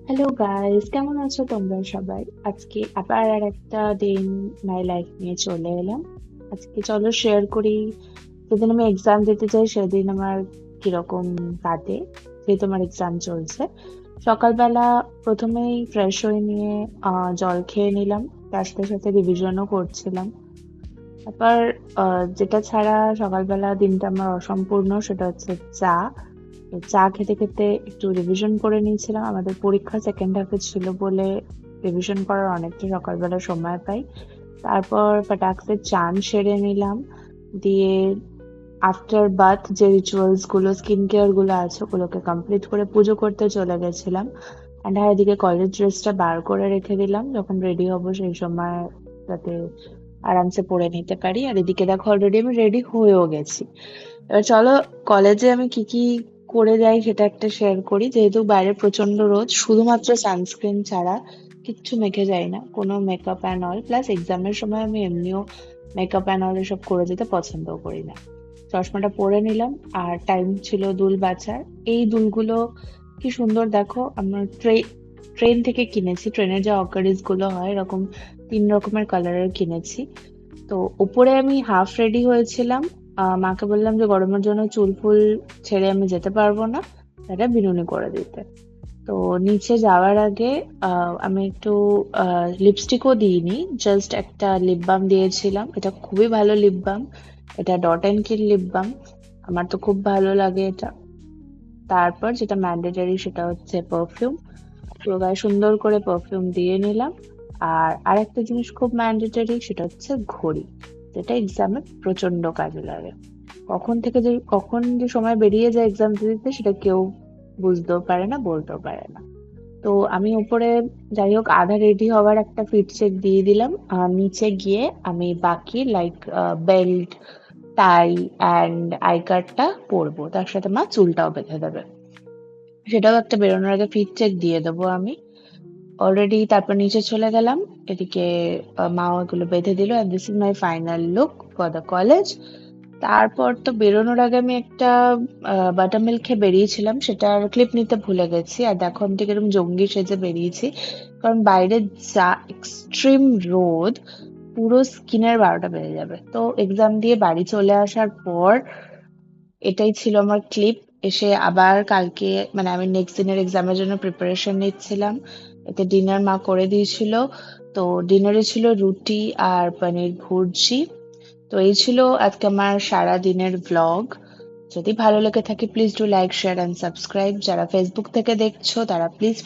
Hello guys, কেমন আছো তোমরা সবাই? আজকে আবার আর একটা দিন মাই লাইফ নিয়ে চলে এলাম। আজকে চলো শেয়ার করি যেদিন আমি এক্সাম দিতে যাই সেদিন আমার কিরকম কাটে, যেহেতু আমার এক্সাম চলছে। সকালবেলা প্রথমেই ফ্রেশ হয়ে নিয়ে জল খেয়ে নিলাম, তার সাথে সাথে রিভিশনও করছিলাম। তারপর যেটা ছাড়া সকালবেলা দিনটা আমার অসম্পূর্ণ সেটা হচ্ছে চা। তো চা খেতে খেতে একটু রিভিশন করে নিয়েছিলাম, আমাদের পরীক্ষা সেকেন্ড হাফে ছিল বলে রিভিশন করার অনেকটা সকালবেলা সময় পাই। তারপর ফটাকসে চান সেরে নিলাম, দিয়ে আফটার বাথ যে রিচুয়ালস গুলো স্কিন কেয়ার গুলো আছে ওগুলোকে কমপ্লিট করে পুজো করতে চলে গেছিলাম। অ্যান্ড হ্যাঁ, এদিকে কলেজ ড্রেসটা বার করে রেখে দিলাম যখন রেডি হব সেই সময়, যাতে আরামসে পরে নিতে পারি। আর এদিকে দেখো অলরেডি আমি রেডি হয়েও গেছি। এবার চলো কলেজে আমি কি কি করে যাই সেটা একটা শেয়ার করি। যেহেতু বাইরে প্রচন্ড রোদ, শুধুমাত্র সানস্ক্রিন ছাড়া কিচ্ছু মেখে যাই না, কোনো মেকআপ অ্যান্ড অল। প্লাস এক্সামের সময় আমি এমনিও মেকআপ অ্যান্ড অল এসব করে যেতে পছন্দও করি না। চশমাটা পরে নিলাম, আর টাইম ছিল দুল বাছার। এই দুলগুলো কি সুন্দর দেখো, আমার ট্রেন থেকে কিনেছি। ট্রেনের যে অকারিজ গুলো হয় এরকম 3 রকমের কালারের কিনেছি। তো উপরে আমি হাফ রেডি হয়েছিলাম। মাকে বললাম যে গরমের জন্য চুল ফুল ছেড়ে আমি যেতে পারবো না, এটা বিনুনি করে দিতে। তো নিচে যাওয়ার আগে আমি একটু লিপস্টিকও দিইনি, জাস্ট একটা লিপ বাম দিয়েছিলাম। এটা খুবই ভালো লিপ বাম, এটা dot and kill lip balm. আমার তো খুব ভালো লাগে এটা। তারপর যেটা ম্যান্ডেটরি সেটা হচ্ছে পারফিউম। পুরো গায়ে সুন্দর করে পারফিউম দিয়ে নিলাম। আর আরেকটা জিনিস খুব ম্যান্ডেটরি, সেটা হচ্ছে ঘড়ি, যেটা এক্সামে প্রচন্ড কাজে লাগে। কখন যে সময় বেরিয়ে যায় এক্সাম দিতে দিতে সেটা কেউ বুঝতেও পারে না, বলতেও পারে না। তো আমি উপরে যাই হোক আধা রেডি হওয়ার একটা ফিট চেক দিয়ে দিলাম। নিচে গিয়ে আমি বাকি like belt, tie and I কার্ডটা পরবো, তার সাথে মা চুলটাও বেঁধে দেবে। সেটাও একটা বেরোনোর আগে ফিট চেক দিয়ে দেবো আমি অলরেডি। তারপর নিচে চলে গেলাম। এদিকে মা এগুলো বেঁধে দিল, and this is my final look for the college. তারপর তো বেরোনোর আগে আমি একটা বাটার মিল্ক খেয়ে বেরিয়েছিলাম, সেটার ক্লিপ নিতে ভুলে গেছি। আর দেখো আমি ঠিক এরকম জঙ্গি সেজে বেরিয়েছি, কারণ বাইরে যা এক্সট্রিম রোদ, পুরো স্কিনের 12টা বেজে যাবে। তো এক্সাম দিয়ে বাড়ি চলে আসার পর এটাই ছিল আমার ক্লিপ। এসে আবার কালকে মানে আমি নেক্সট দিনের এক্সামের জন্য প্রিপারেশন নিচ্ছিলাম। এতে ডিনার মা করে দিয়েছিল। তো ডিনারে ছিল রুটি আর পনির ভুর্জি। তো এই ছিল আজকে আমার সারা দিনের ব্লগ। যদি ভালো লেগে থাকে please do like share and subscribe. যারা ফেসবুক থেকে দেখছো তারা প্লিজ